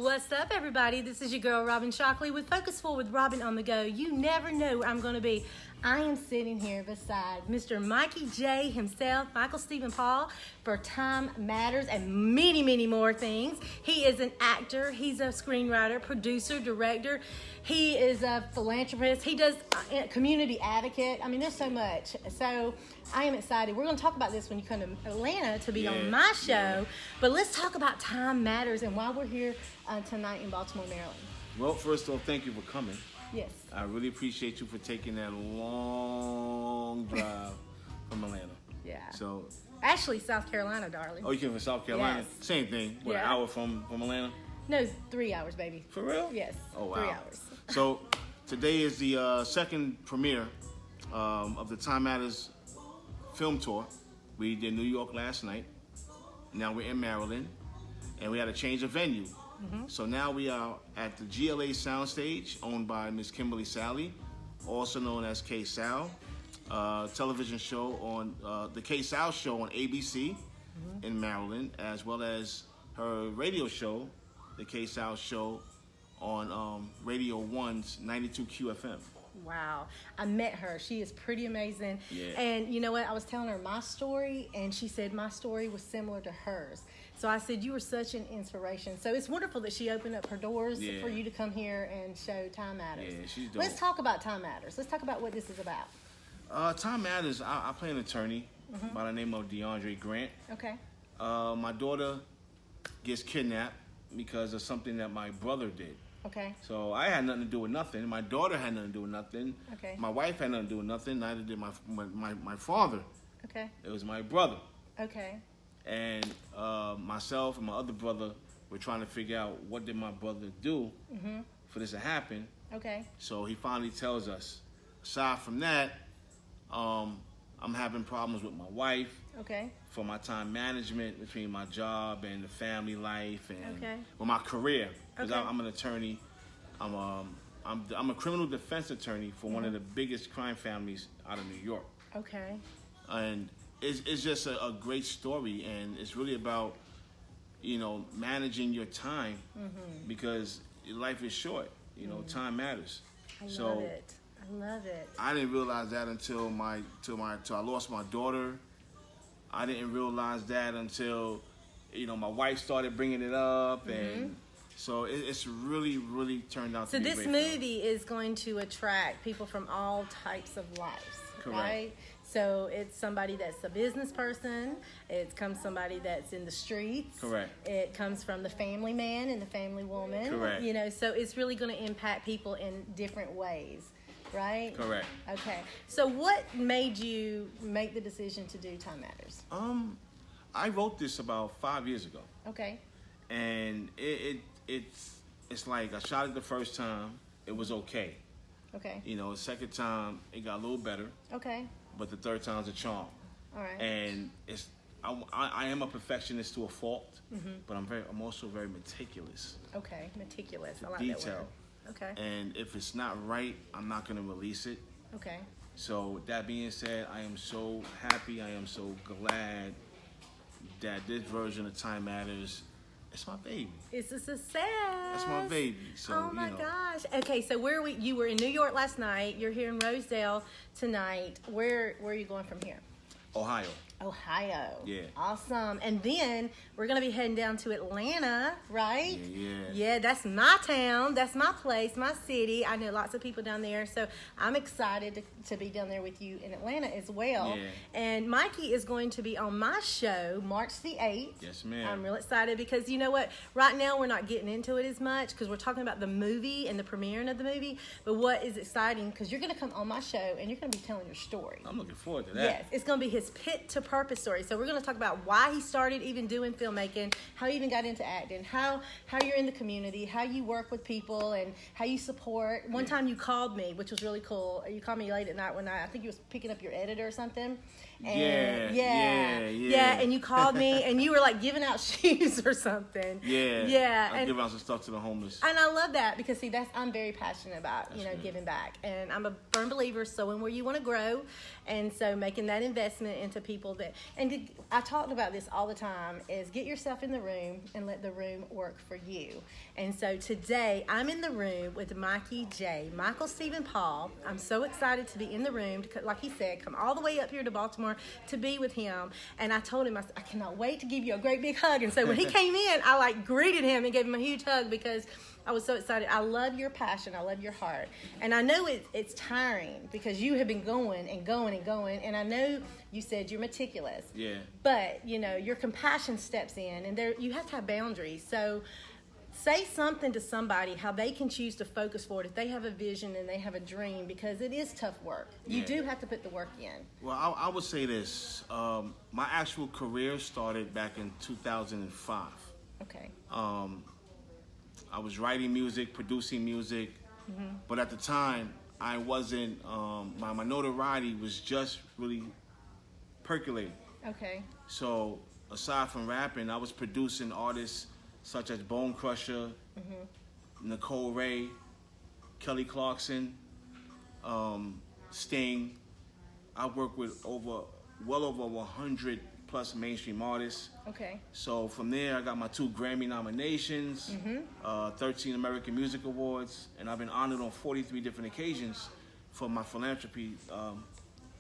What's up, everybody? This is your girl, Robin Shockley, with Focus Full with Robin on the Go. You never know where I'm going to be. I am sitting here beside Mr. Mikey Jay himself, Michael Stephen Paul, for Time Matters and many, many more things. He is an actor. He's a screenwriter, producer, director. He is a philanthropist. He does community advocate. I mean, there's so much. So I am excited. We're going to talk about this when you come to Atlanta to be on my show. Yeah. But let's talk about Time Matters and why we're here tonight in Baltimore, Maryland. Well, first of all, thank you for coming. Yes. I really appreciate you for taking that long drive from Atlanta. Yeah. So. Actually, South Carolina, darling. Oh, you came from South Carolina? Yes. Same thing. What, an hour from Atlanta? No, 3 hours, baby. For real? Yes. Oh, wow. 3 hours. So, today is the second premiere of the Time Matters film tour. We did New York last night. Now we're in Maryland. And we had to change the venue. Mm-hmm. So now we are at the GLA Soundstage, owned by Miss Kimberly Sally, also known as K-Sal, television show on the K-Sal show on ABC in Maryland, as well as her radio show, the K-Sal show on Radio 1's 92 QFM. Wow. I met her. She is pretty amazing. Yeah. And you know what? I was telling her my story, and she said my story was similar to hers. So I said, you were such an inspiration. So it's wonderful that she opened up her doors for you to come here and show Time Matters. Yeah, she's dope. Let's talk about Time Matters. Let's talk about what this is about. Time Matters, I play an attorney by the name of DeAndre Grant. Okay. My daughter gets kidnapped because of something that my brother did. Okay. So I had nothing to do with nothing. My daughter had nothing to do with nothing. Okay. My wife had nothing to do with nothing. Neither did my father. Okay. It was my brother. Okay. And myself and my other brother were trying to figure out what did my brother do for this to happen. Okay. So he finally tells us. Aside from that, I'm having problems with my wife. Okay. For my time management between my job and the family life and okay. with my career, because okay. I'm an attorney. I'm a criminal defense attorney for one of the biggest crime families out of New York. Okay. And it's just a great story, and it's really about managing your time because lofe is short. Time matters. I love it. I didn't realize that until I lost my daughter. I didn't realize that until, my wife started bringing it up, and so it's really, really turned out to be great. So this movie is going to attract people from all types of lives, correct. Right? So it's somebody that's a business person. It comes somebody that's in the streets. Correct. It comes from the family man and the family woman. Correct. So it's really going to impact people in different ways. Right? Correct. Okay. So what made you make the decision to do Time Matters? I wrote this about 5 years ago. Okay. And it's like I shot it the first time, it was okay. Okay. The second time it got a little better. Okay. But the third time's a charm. All right. And I am a perfectionist to a fault, but I'm also very meticulous. Okay, meticulous. I like detail. That word. Okay. And if it's not right, I'm not going to release it. Okay. So with that being said, I am so happy, I am so glad that this version of Time Matters, it's my baby. It's a success. That's my baby. So, oh my gosh. Okay, so you were in New York last night. You're here in Rosedale tonight. Where are you going from here? Ohio. Yeah. Awesome. And then we're going to be heading down to Atlanta, right? Yeah. Yeah, that's my town. That's my place, my city. I know lots of people down there. So I'm excited to be down there with you in Atlanta as well. Yeah. And Mikey is going to be on my show March the 8th. Yes, ma'am. I'm real excited because you know what? Right now we're not getting into it as much because we're talking about the movie and the premiering of the movie. But what is exciting, because you're going to come on my show and you're going to be telling your story. I'm looking forward to that. Yes, it's going to be his pit to purpose story. So we're going to talk about why he started even doing filmmaking, how he even got into acting, how you're in the community, how you work with people, and how you support. One time you called me, which was really cool. You called me late at night when I think you was picking up your editor or something, And yeah. And you called me and you were like giving out shoes or something. Yeah. I give out some stuff to the homeless. And I love that because see, I'm very passionate about, giving back. And I'm a firm believer, sowing where you want to grow. And so making that investment into people I talked about this all the time, is get yourself in the room and let the room work for you. And so today I'm in the room with Mikey Jay, Michael Stephen Paul. I'm so excited to be in the room, to, like he said, come all the way up here to Baltimore to be with him. And I told him, I said, I cannot wait to give you a great big hug. And so when he came in, I greeted him and gave him a huge hug because I was so excited. I love your passion. I love your heart. And I know it's tiring because you have been going and going and going. And I know you said you're meticulous. Yeah. But, your compassion steps in, and you have to have boundaries. So say something to somebody how they can choose to focus forward if they have a vision and they have a dream, because it is tough work. You do have to put the work in. Well, I would say this. My actual career started back in 2005. Okay. I was writing music, producing music, but at the time, I wasn't, my notoriety was just really percolating. Okay. So aside from rapping, I was producing artists such as Bone Crusher, Nicole Ray, Kelly Clarkson, Sting. I worked with well over 100 plus mainstream artists. Okay. So from there, I got my 2 Grammy nominations, 13 American Music Awards, and I've been honored on 43 different occasions for my philanthropy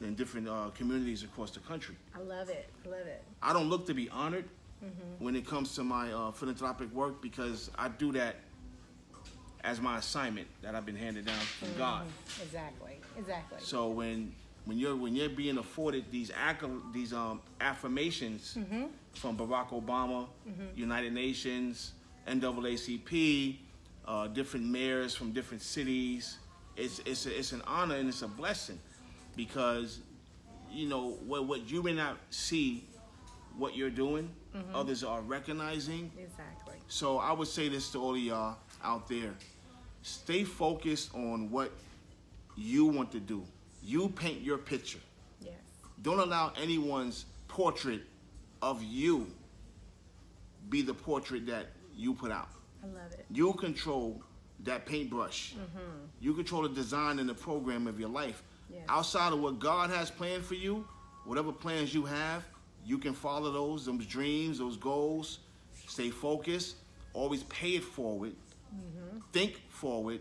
in different communities across the country. I love it. I don't look to be honored when it comes to my philanthropic work, because I do that as my assignment that I've been handed down from God. Exactly. So when you're being afforded these affirmations from Barack Obama, United Nations, NAACP, different mayors from different cities, it's an honor and it's a blessing, because what you may not see what you're doing, others are recognizing. Exactly. So I would say this to all of y'all out there: stay focused on what you want to do. You paint your picture. Yes. Don't allow anyone's portrait of you be the portrait that you put out. I love it. You control that paintbrush. You control the design and the program of your life. Yes. Outside of what God has planned for you, whatever plans you have, you can follow those dreams, those goals. Stay focused. Always pay it forward. Think forward.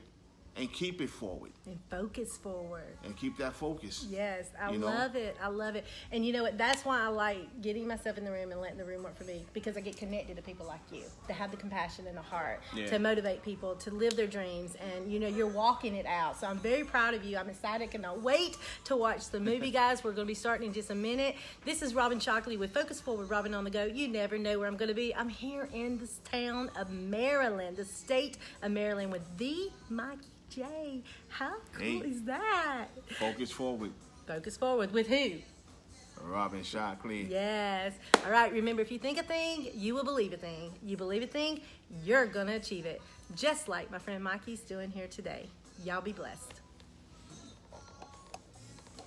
And keep it forward. And focus forward. And keep that focus. Yes, I love it. And you know what? That's why I like getting myself in the room and letting the room work for me, because I get connected to people like you that have the compassion and the heart to motivate people to live their dreams. And you're walking it out. So I'm very proud of you. I'm excited. Cannot wait to watch the movie, guys. We're going to be starting in just a minute. This is Robin Shockley with Focus Forward, Robin on the Go. You never know where I'm going to be. I'm here in this town of Maryland, the state of Maryland, with the Mikey Jay. How cool is that? Focus forward. Focus forward with who? Robin Shockley. Yes. All right. Remember, if you think a thing, you will believe a thing. You believe a thing, you're going to achieve it. Just like my friend Mikey's doing here today. Y'all be blessed.